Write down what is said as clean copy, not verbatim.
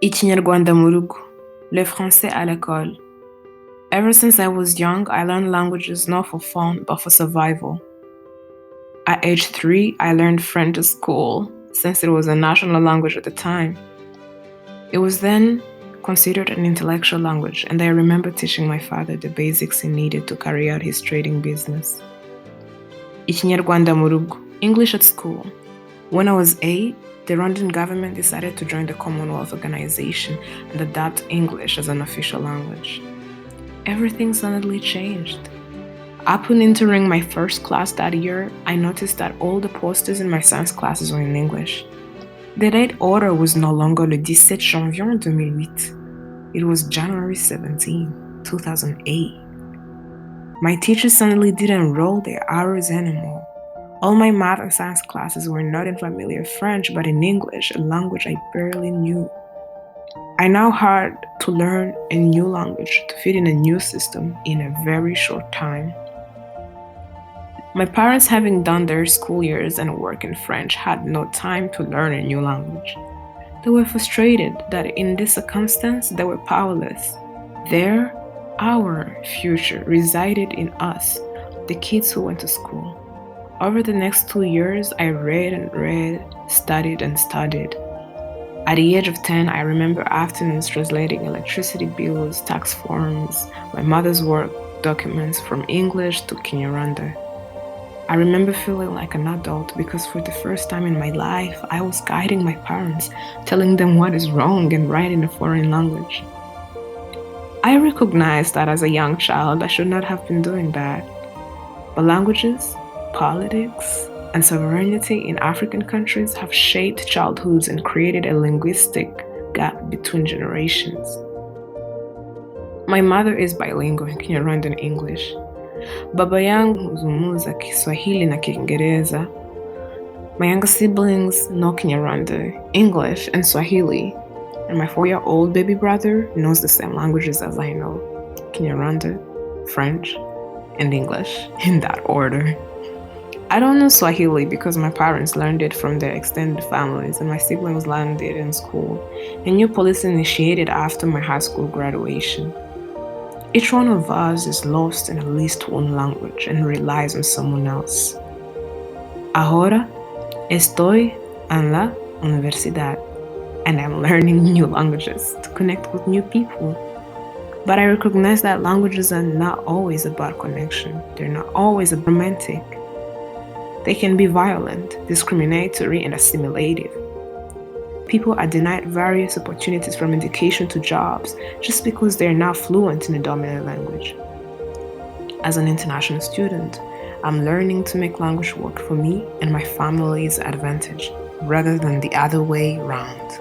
Ikinyarwanda mu rugo, le français à l'école. Ever since I was young, I learned languages not for fun, but for survival. At age 3, I learned French at school, since it was a national language at the time. It was then considered an intellectual language, and I remember teaching my father the basics he needed to carry out his trading business. Ikinyarwanda mu rugo, English at school. When I was 8, the Rwandan government decided to join the Commonwealth Organization and adopt English as an official language. Everything suddenly changed. Upon entering my first class that year, I noticed that all the posters in my science classes were in English. The date order was no longer le 17 janvier 2008. It was January 17, 2008. My teachers suddenly didn't roll their R's anymore. All my math and science classes were not in familiar French, but in English, a language I barely knew. I now had to learn a new language to fit in a new system in a very short time. My parents, having done their school years and work in French, had no time to learn a new language. They were frustrated that in this circumstance they were powerless. Our future resided in us, the kids who went to school. Over the next 2 years, I read and read, studied and studied. At the age of 10, I remember afternoons translating electricity bills, tax forms, my mother's work documents from English to Kinyarwanda. I remember feeling like an adult because for the first time in my life, I was guiding my parents, telling them what is wrong and right in a foreign language. I recognized that as a young child, I should not have been doing that. But languages, politics, and sovereignty in African countries have shaped childhoods and created a linguistic gap between generations. My mother is bilingual in Kinyarwanda and English. Baba yangu huzungumza Kiswahili na Kiingereza. My younger siblings know Kinyarwanda, English, and Swahili. And my 4-year-old baby brother knows the same languages as I know, Kinyarwanda, French, and English, in that order. I don't know Swahili because my parents learned it from their extended families and my siblings learned it in school. A new policy initiated after my high school graduation. Each one of us is lost in at least one language and relies on someone else. Ahora estoy en la universidad and I'm learning new languages to connect with new people. But I recognize that languages are not always about connection. They're not always romantic. They can be violent, discriminatory, and assimilative. People are denied various opportunities from education to jobs just because they're not fluent in a dominant language. As an international student, I'm learning to make language work for me and my family's advantage rather than the other way around.